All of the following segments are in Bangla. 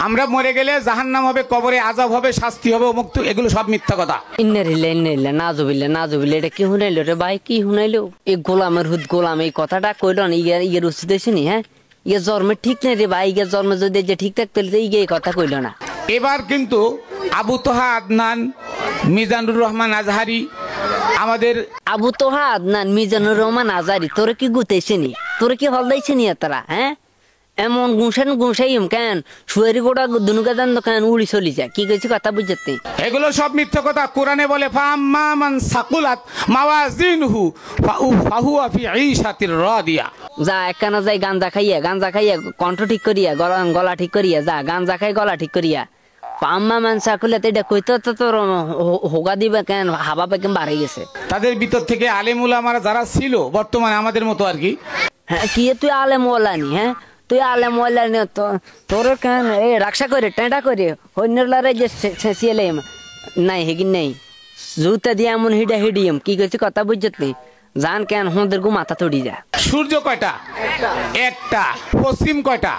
আমরা মরে গেলে জাহান্নাম হবে, কবরে আযাব হবে, শাস্তি হবে, মুক্তি, এগুলো সব মিথ্যা কথা। ইন্নারিল্লাহ নাজুবিল্লাহ এটা কি শুনাইলো রে ভাই, কি শুনাইলো? এই গোলামের হুদ গোলাম এই কথাটা কইল না, ইয়ের উচিত হয়েছে নি? হ্যাঁ, ইয়ে জন্মে ঠিক নেই রে ভাই, ইয়ে জন্মে যদি যে ঠিক থাকতে ইয়ে এই কথা কইল না। এবার কিন্তু আবু তোহা আদনান, মিজানুর রহমান আজহারি, আমাদের আবু তোহা আদনান, মিজানুর রহমান আজহারি তোরে কি গুতেছে নি? তোরে কি হলদাইছে নি তারা? হ্যাঁ, এমন গুঁসাইম কেন? শুয়ারি গোটা দুনুকা দান কেন উড়ি চলি যায়? কি কইছি কথা বুঝতে? এগুলো সব মিথ্যা কথা। কোরআনে বলে ফাম্মা মান সাকুলাত মাওয়াজিনহু ফাহুয়া ফি ঈশাতির রাদিয়া। যা একখানা যাই গাঞ্জা খাইয়া কণ্ঠ ঠিক করিয়া, গলা ঠিক করিয়া, যা গাঞ্জা খাই গলা ঠিক করিয়া। ফাম্মা মান সাকুলাত এটা কইতো তো তোর হোগা দিবে কেন? হাবা পেকে বাড়ে গেছে। তাদের ভিতর থেকে আলেম উলামারা যারা ছিল বর্তমানে আমাদের মতো আর কি। হ্যাঁ, কি তুই আলেম ওয়ালানি? হ্যাঁ, তুই আলেম ওয়ালানি তোর কেন এ রাক্ষা করে টেঁটা করে হইনলারে যে ছেঁচিয়ে নাই হেগিন নাই জুতা দিয়ে এমন হিডিয়াম। কি কইছি কথা বুঝতে? জান কেন হোঁদের গু মাথা তড়ি যা। সূর্য কয়টা? একটা। পশ্চিম কয়টা?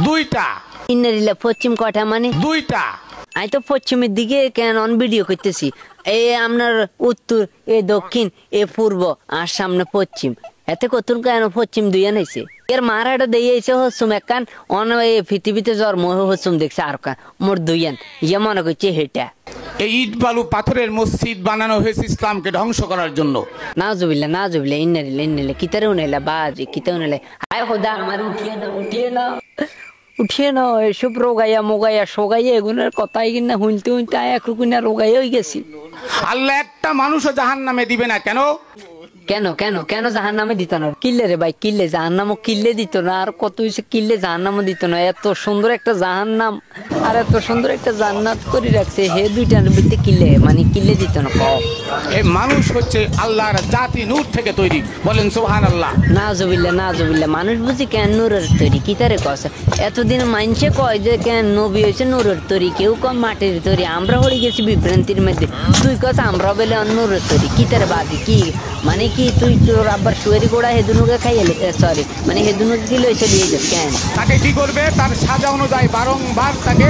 দুইটা। ইন্নারিল্লাহ পশ্চিম কয়টা মানে? দুইটা। আমি তো পশ্চিমের দিকে কেন অন ভিডিও করতেছি। এই আপনার উত্তর, এ দক্ষিণ, এ পূর্ব, আর সামনে পশ্চিম। এতে কতুন কেন পশ্চিম দুইয়া নাইছে? এর মারাটা দিয়েছে হচ্ছুম একখান অন পৃথিবীতে জন্ম হচ্ছুম দেখছে আর কান মোর দুইয়ান ইয়ে মনে করছে হেটা। এই ইট বালু পাথরের মসজিদ বানানো হয়েছে ইসলামকে ধ্বংস করার জন্য। নাজুবিল্লাহ ইন্নারিল্লাহ কিতারে উনাইলা বাজি কিতারে উনাইলা। আয় খোদা আমার উঠিয়ে না এসব রোগাইয়া মোগাইয়া সোগাইয়া এগুলোর কথাই কিনা শুনতে একরুকুনা রোগাইয়া হয়ে গেছি। আল্লাহ একটা মানুষও জাহান্নামে দিবে না। কেন কেন কেন কেন জাহান নামে দিত না? কিল্লে রে ভাই, কিল্লে জাহান নামও কিল্লে দিত না। আর কত হয়েছে কিল্লে জাহান নামও দিত না। এত সুন্দর একটা জাহান নাম আর এত সুন্দর একটা জান্নাত করে রাখছে, হে দুইটার ভিত্তি কিল্লে মানে কিল্লে দিত না। এই মানুষ হচ্ছে আল্লাহর জাতি, নূর থেকে তৈরি। বলেন সুবহানাল্লাহ। নাজুবিল্লাহ মানুষ বুঝি কেন নূরের তৈরি? কি তারে কছে এতদিন মানছে কয় যে কেন নবী হয়েছে নূরের তৈরি, কেউ কম মাটির তৈরি। আমরা হয়ে গেছি বিভ্রান্তির মধ্যে। তুই কছ আমরা বলে নূরের তৈরি। কি তারে বাদি কি মানে কি? তুই তোর আব্বার শুয়ারি গোড়া হেদুনুকে খাইলে সরি মানে হেদুনুকে কি লইছে দিয়ে যাবে কেন? তাকে কি করবে? তার সাজা অনুযায়ী বারংবার তাকে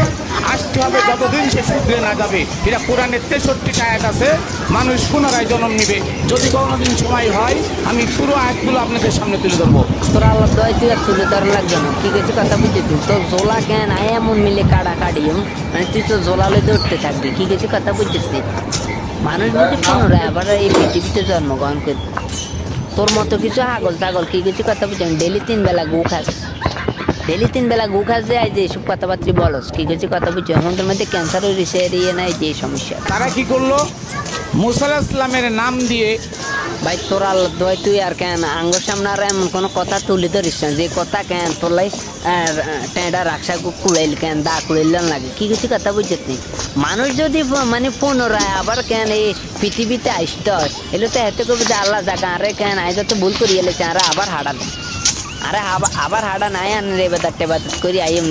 আসতে হবে যতদিন সে শুধরে না যাবে। এটা কোরআনের 63টা আয়াত আছে। মানুষ পুনরায় জন্ম নিবে। যদি কোনোদিন সময় হয় আমি পুরো আয়াতগুলো আপনাদের সামনে তুলে ধরবো। তোর আল্লাহ দয় তুই আর তুলে ধরা লাগবে না। কি কিছু কথা বুঝে তুই তোর জোলা কেন আয় এমন মিলে কাড়ি মানে তুই তো জোলালে ধরতে থাকবি। কি কিছু কথা বুঝছিস? মানুষ যদি পুনরায় আবার এই পৃথিবীতে জন্মগ্রহণ করবে তোর মতো কিছু ছাগল কি কিছু কথা বুঝছেন? ডেলি 3 বেলা গু খাস যে যে এইসব কথাবার্তা বলস। কি কিছু কথা বুঝছো? আমাদের মধ্যে ক্যান্সার হয়েছে নাই যে সমস্যা। তারা কি করলো? মুসা আলাইহিস সালামের নাম দিয়ে ভাই তোর আল্লাহ দোয় তুই আর কেন আঙ্গুর সামনে আর এমন কোনো কথা তুলি ধরিস না যে কথা কেন তোর লাই টেঁডা রাক্ষা কুড়াইল কেন দা কুড়াইল লাগে। কি কিছু কথা বুঝতে? মানুষ যদি মানে পুনরায় আবার কেন এই পৃথিবীতে আসতে হয় এলে তো এত করবে যে আল্লাহ জায়গা আরে কেন আয় যত ভুল করি এলেছে আরে আবার হাডা দেয়। আরে আবার হাডা নাই আন রে বেদার টেবাদ করি আইম।